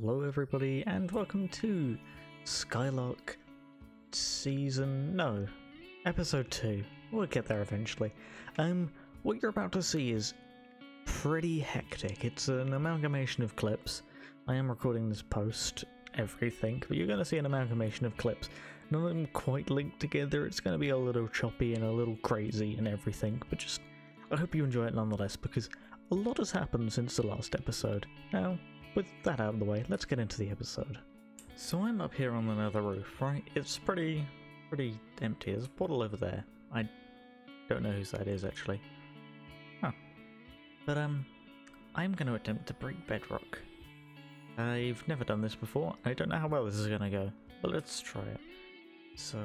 Hello everybody and welcome to Skylark episode 2. We'll get there eventually. What you're about to see is pretty hectic. It's an amalgamation of clips. I am recording this post everything, but you're going to see an amalgamation of clips. None of them quite linked together. It's going to be a little choppy and a little crazy and everything, but just I hope you enjoy it nonetheless, because a lot has happened since the last episode. Now, with that out of the way, let's get into the episode. So I'm up here on the nether roof, right? It's pretty empty. There's a portal over there. I don't know whose that is, actually. Huh. But, I'm going to attempt to break Bedrock. I've never done this before. I don't know how well this is going to go, but let's try it. So,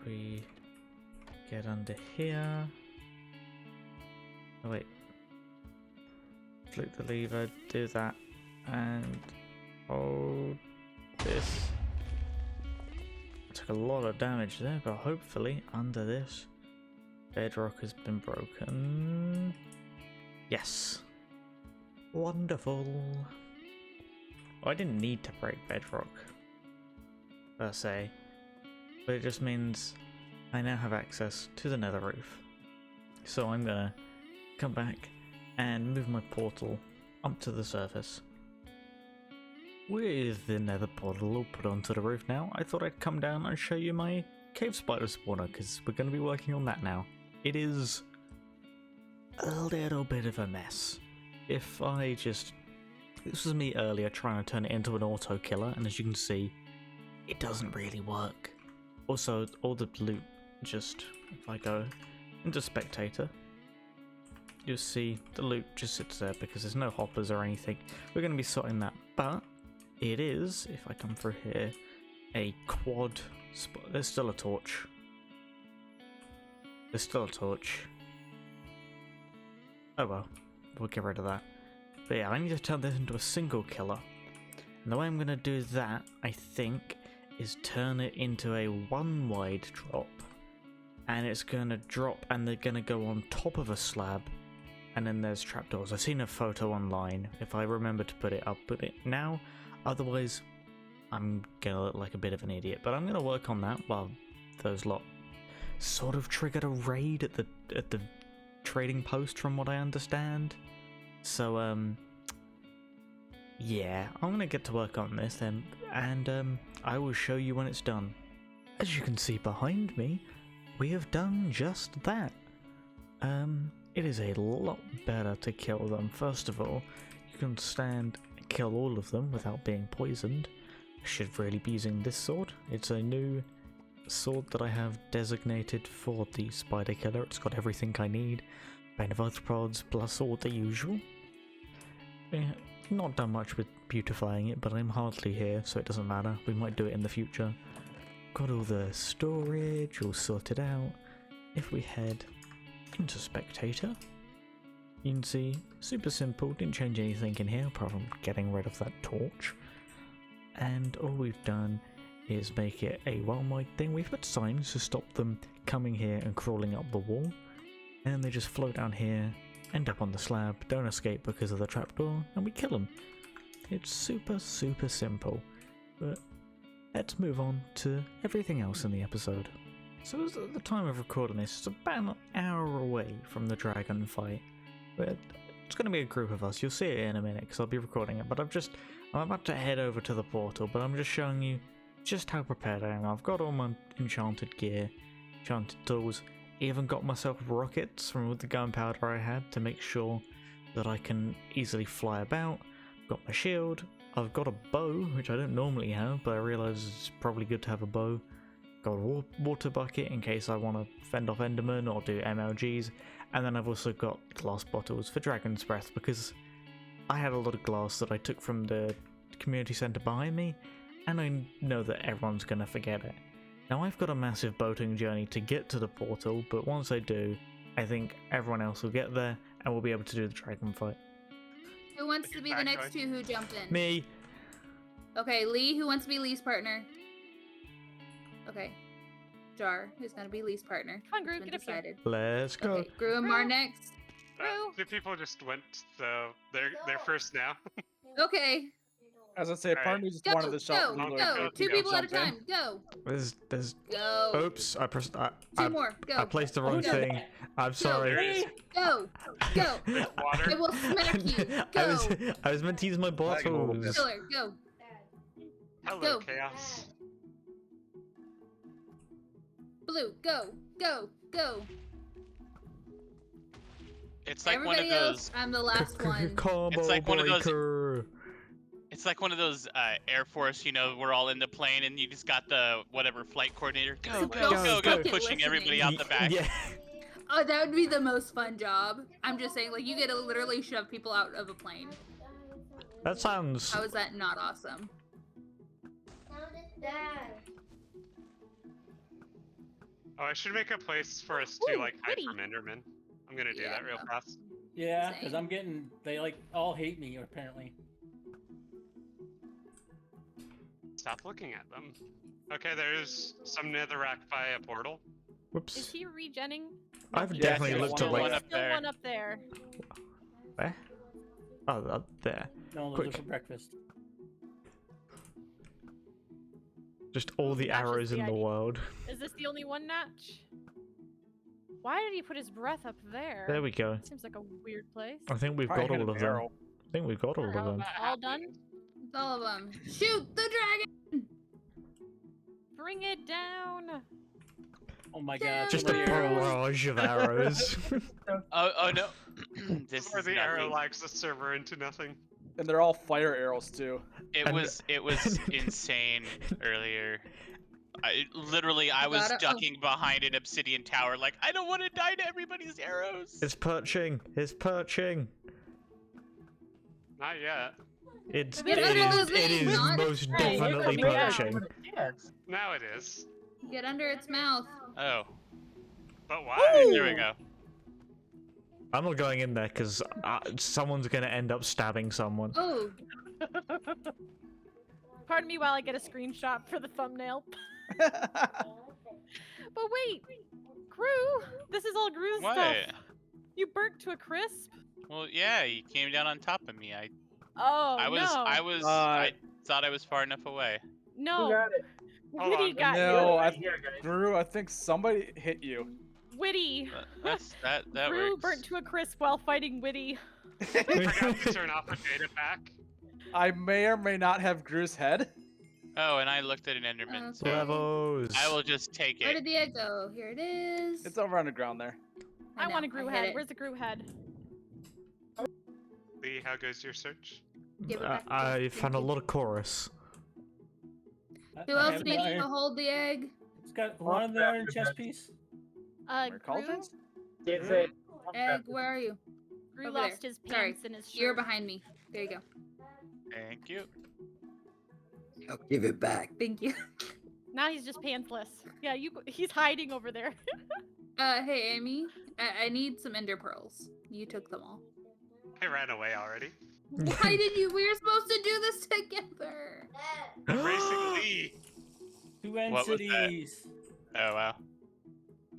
we get under here. Oh, wait. Flick the lever, do that, and hold this. I took a lot of damage there, but hopefully under this, Bedrock has been broken. Yes. Wonderful. Well, I didn't need to break Bedrock, per se, but it just means I now have access to the nether roof. So I'm gonna come back and move my portal up to the surface. With the nether portal all put onto the roof now, I thought I'd come down and show you my cave spider spawner, because we're going to be working on that now. It is a little bit of a mess. This was me earlier trying to turn it into an auto killer, and as you can see, it doesn't really work. Also, all the loot, if I go into spectator, you'll see the loot just sits there because there's no hoppers or anything. We're going to be sorting that, but it is, if I come through here, a quad spot. There's still a torch. Oh well, we'll get rid of that. But yeah, I need to turn this into a single killer. And the way I'm going to do that, I think, is turn it into a one wide drop. And it's going to drop and they're going to go on top of a slab. And then there's trapdoors. I've seen a photo online. If I remember to put it, I'll put it now. Otherwise, I'm gonna look like a bit of an idiot. But I'm gonna work on that while those lot sort of triggered a raid at the trading post, from what I understand. So yeah, I'm gonna get to work on this then, and I will show you when it's done. As you can see behind me, we have done just that. It is a lot better to kill them. First of all, you can stand and kill all of them without being poisoned. I should really be using this sword. It's a new sword that I have designated for the spider killer. It's got everything I need. Bane of arthropods plus all the usual. Yeah, not done much with beautifying it, but I'm hardly here, so it doesn't matter. We might do it in the future. Got all the storage all sorted out. If we head into spectator, you can see super simple, didn't change anything in here apart from getting rid of that torch, and all we've done is make it a one-wide thing. We've put signs to stop them coming here and crawling up the wall, and they just float down here, end up on the slab, don't escape because of the trapdoor, and we kill them. It's super simple, but let's move on to everything else in the episode. So at the time of recording this, it's about an hour away from the dragon fight. But it's going to be a group of us. You'll see it in a minute because I'll be recording it. But I'm about to head over to the portal, but I'm just showing you just how prepared I am. I've got all my enchanted gear, enchanted tools, even got myself rockets from all the gunpowder I had to make sure that I can easily fly about. I've got my shield. I've got a bow, which I don't normally have, but I realise it's probably good to have a bow. Got a water bucket in case I want to fend off Enderman or do MLGs, and then I've also got glass bottles for Dragon's Breath because I had a lot of glass that I took from the community centre behind me, and I know that everyone's going to forget it. Now I've got a massive boating journey to get to the portal, but once I do, I think everyone else will get there and we'll be able to do the dragon fight. Who wants to be the next two who jump in? Me! Okay, Lee, who wants to be Lee's partner? Okay. Jar, who's gonna be Lee's partner? Come on, Gru, get up here. Let's go. Okay, Gru and Mar next. Gru. The people just went, so they're first now. Okay. As I say, part of me just wanted to shout. Go. 2 people at a time. Go. There's. Go. Oops! I pressed. 2 more. Go. I placed the wrong Go. thing. I'm sorry. Go. Go. Water. I will smack you. Go. I was meant to use my bottles. Killer. Go. Hello, Go. chaos. Blue. Go. Go. Go. It's like Everybody one of else, those. I'm the last one. Combo It's like one of those- breaker. It's like one of those Air Force. You know, we're all in the plane and you just got the whatever flight coordinator. Go, So go, y'all go, go, suck at pushing everybody listening. out the back. Yeah. Oh, that would be the most fun job. I'm just saying, like, you get to literally shove people out of a plane. That sounds. How is that not awesome? Oh, I should make a place for us to like hide from Enderman. I'm gonna do Yeah, that real no. fast. Yeah, because Same. I'm getting, they like all hate me apparently. Stop looking at them. Okay, there's some netherrack by a portal. Is Whoops. he regenning? I've Yeah, definitely there's looked at one like. up Still there. one up there. Where? Oh, up there. No, those Quick. are for breakfast. Just all the Matches arrows the in the ID. world. Is this the only one, Natch? Why did he put his breath up there? There we go. Seems like a weird place. I think we've Probably got hit all an of them. arrow. I think we've got all of How them. that All done? happened. It's all of them. Shoot the dragon! Bring it down. Oh my Yeah. god. Just a somebody arrows. barrage of arrows. Oh no. This Before is the arrow nothing. lags the server into nothing. And they're all fire arrows too. It And- was insane earlier. I was Got it. Oh. ducking behind an obsidian tower, like I don't want to die to everybody's arrows. It's perching. It's perching. Not yet. It's Get it under is, the it thing, is not most Hey, definitely look at me. perching. Now it is. Get under its mouth. Oh, But why? there we go. I'm not going in there because someone's gonna end up stabbing someone. Oh, Pardon me while I get a screenshot for the thumbnail. But wait, Gru, this is all Gru's What? stuff. You burnt to a crisp. Well, yeah, he came down on top of me. Oh I thought I was far enough away. no. Hold Witty on. got No, you. Drew, I think somebody hit you. Witty. That Gru works. burnt to a crisp while fighting Witty. I forgot to turn off the data pack. I may or may not have Drew's head. Oh, and I looked at an Enderman, so Okay. Levels. I will just take where it. did the egg go? Here it is. It's over on the ground there. I want a know, Gru I hit head. it. Where's the Gru head? Lee, how goes your search? Give it back to I me. found a Thank lot of chorus. Who else needs to hold the egg? It's got one of the iron chest piece. Where Gru, cauldrons? Egg, where are you? Gru Over lost there. his Sorry, pants and his shirt. You're behind me. There you go. Thank you. I'll give it back. Thank you. Now he's just pantsless. Yeah, he's hiding over there. Hey, Amy. I need some ender pearls. You took them all. I ran away already. Why did you? We were supposed to do this together. I'm racing Lee. Two end What was that? cities. Oh wow.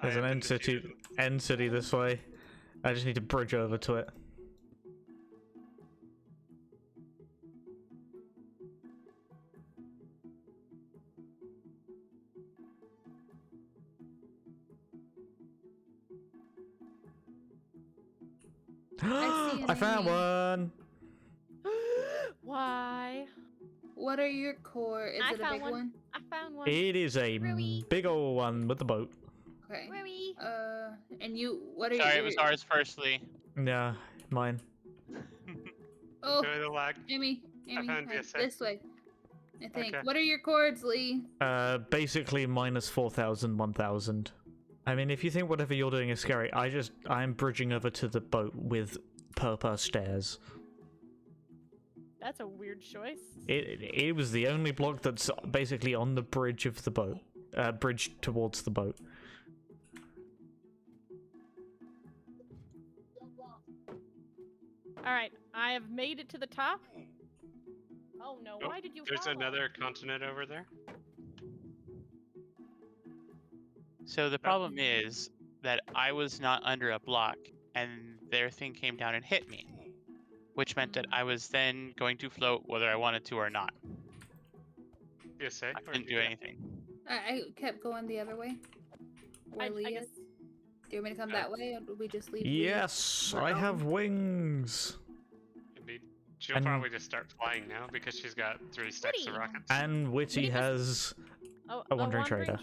There's I an have end been city. defeated. End city this way. I just need to bridge over to it. I see an I found enemy. one. Why? What are your core? Is I it a found big one. one? I found one. It is a Rui. big old one with the boat. Okay. Rui. And you? What are Sorry, you? it was ours firstly. Yeah, mine. Oh, Enjoy the lag. Amy. Amy, found hi, VSA. this way. I think. Okay. What are your chords, Lee? Basically minus 4,000, 1,000. I mean, if you think whatever you're doing is scary, I'm bridging over to the boat with per stairs. That's a weird choice. It was the only block that's basically on the bridge of the boat. Bridge towards the boat. All right, I have made it to the top. Oh no! Oh, Why did you? There's follow? another continent over there. So the problem is that I was not under a block, and their thing came down and hit me. which meant that I was then going to float whether I wanted to or not. You say? I couldn't do anything. I kept going the other way. Where I Lee guess is. Do you want me to come that way, or do we just leave? Lee Yes, on I her have own? wings. Indeed. She'll And- probably just start flying now because she's got 3 stacks of Witty. rockets. And Witty Witty has. Oh, A wandering trader.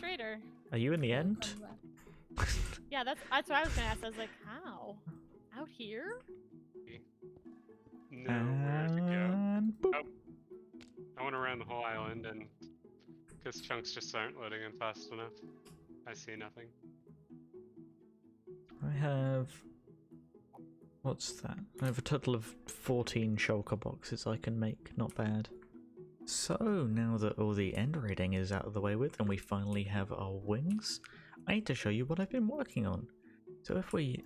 Are you in the I'll end? come back. Yeah, that's what I was gonna ask. I was like, how? Out here? Nowhere to go. And boop. Oh. I went around the whole island and because chunks just aren't loading in fast enough. I see nothing. I have. What's that? I have a total of 14 shulker boxes I can make. Not bad. So, now that all the end raiding is out of the way with and we finally have our wings, I need to show you what I've been working on. So if we...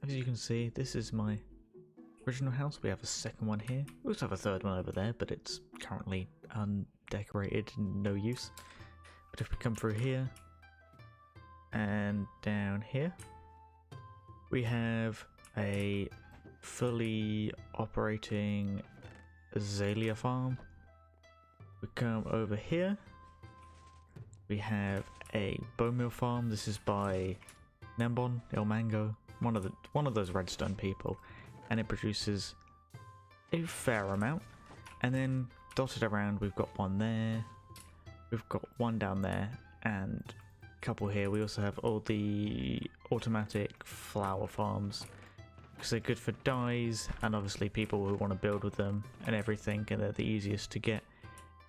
As you can see, this is my original house. We have a second one here. We also have a third one over there, but it's currently undecorated and no use. But if we come through here, and down here, we have a fully operating azalea farm. We come over here, we have a bone meal farm. This is by Nembon El Mango, one of those redstone people, and it produces a fair amount. And then dotted around, we've got one there, we've got one down there, and a couple here. We also have all the automatic flower farms, because they're good for dyes, and obviously people who want to build with them and everything, and they're the easiest to get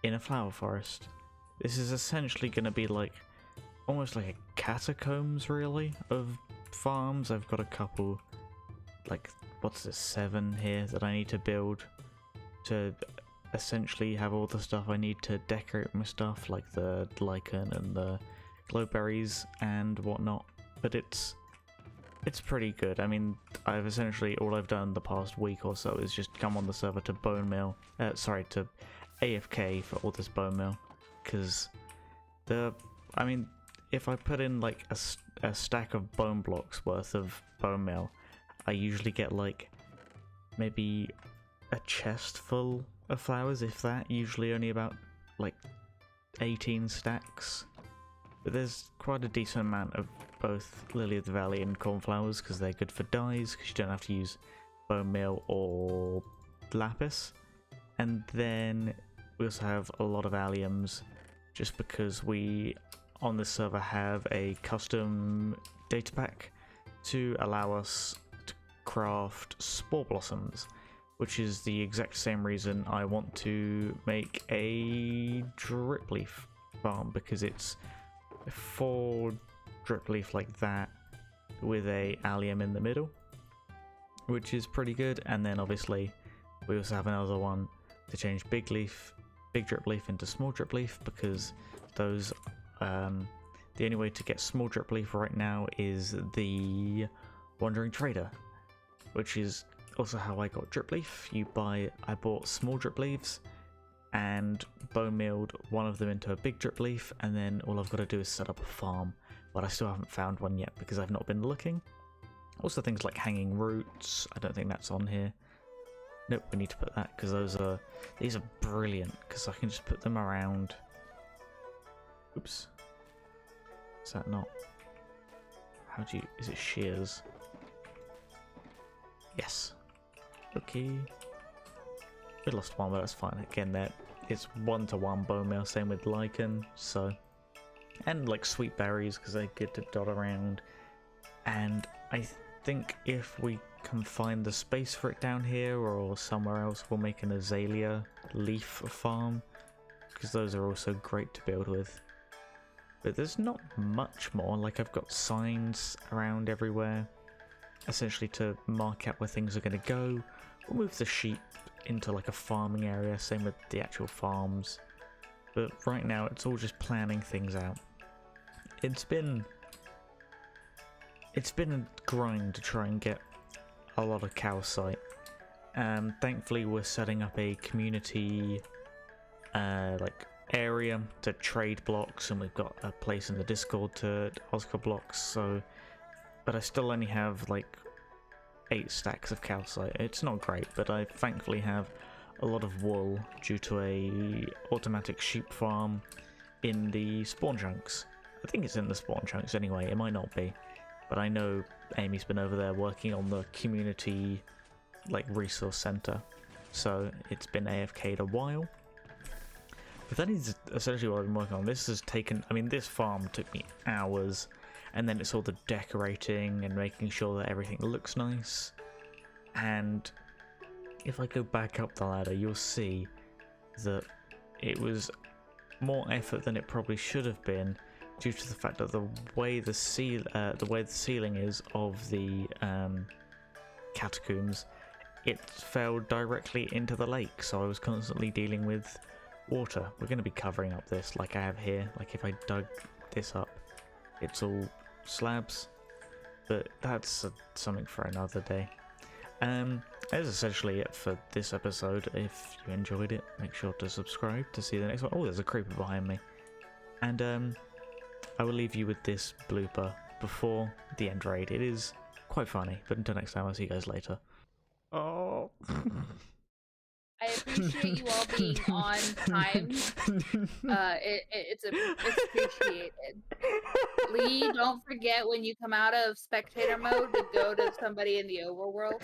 in a flower forest. This is essentially going to be like almost like a catacombs, really, of farms. I've got a couple, like, what's this, 7 here that I need to build to essentially have all the stuff I need to decorate my stuff, like the lichen and the glowberries and whatnot. But it's pretty good. I mean, I've essentially, all I've done the past week or so is just come on the server to to AFK for all this bone meal, because if I put in like a stack of bone blocks worth of bone meal, I usually get like maybe a chest full of flowers, if that, usually only about like 18 stacks. But there's quite a decent amount of both Lily of the Valley and cornflowers, because they're good for dyes, because you don't have to use bone meal or lapis. And then we also have a lot of alliums, just because we on this server have a custom data pack to allow us to craft spore blossoms, which is the exact same reason I want to make a drip leaf farm, because it's 4 drip leaf like that with a allium in the middle, which is pretty good. And then obviously we also have another one to change big drip leaf into small drip leaf, because those the only way to get small drip leaf right now is the wandering trader, which is also how I got drip leaf. I bought small drip leaves and bone mealed one of them into a big drip leaf, and then all I've got to do is set up a farm, but I still haven't found one yet because I've not been looking. Also things like hanging roots, I don't think that's on here. Nope, we need to put that, because these are brilliant, because I can just put them around. Oops. Is that not? Is it shears? Yes. Okay. We lost one, but that's fine. Again, it's 1-to-1 bone meal, same with lichen, so. And like sweet berries, because they're good to dot around. And I think if we can find the space for it down here or somewhere else, we'll make an azalea leaf farm, because those are also great to build with. But there's not much more. Like, I've got signs around everywhere, essentially to mark out where things are going to go. We'll move the sheep into like a farming area, same with the actual farms. But right now it's all just planning things out. It's been a grind to try and get a lot of calcite. Thankfully we're setting up a community area to trade blocks, and we've got a place in the Discord to Oscar blocks, so but I still only have like 8 stacks of calcite. It's not great, but I thankfully have a lot of wool due to a automatic sheep farm in the spawn chunks. I think it's in the spawn chunks anyway, it might not be. But I know Amy's been over there working on the community resource center, so it's been AFK'd a while. But that is essentially what I've been working on. This has taken, I mean, this farm took me hours, and then it's all the decorating and making sure that everything looks nice. And if I go back up the ladder, you'll see that it was more effort than it probably should have been, due to the fact that the way the ceiling is of the catacombs, it fell directly into the lake, so I was constantly dealing with water. We're going to be covering up this like I have here. Like if I dug this up, it's all slabs, but that's something for another day. That's essentially it for this episode. If you enjoyed it, make sure to subscribe to see the next one. Oh, there's a creeper behind me. And I will leave you with this blooper before the end raid. It is quite funny, but until next time, I'll see you guys later. Oh. I appreciate you all being on time. It's appreciated. Lee, don't forget when you come out of spectator mode to go to somebody in the overworld.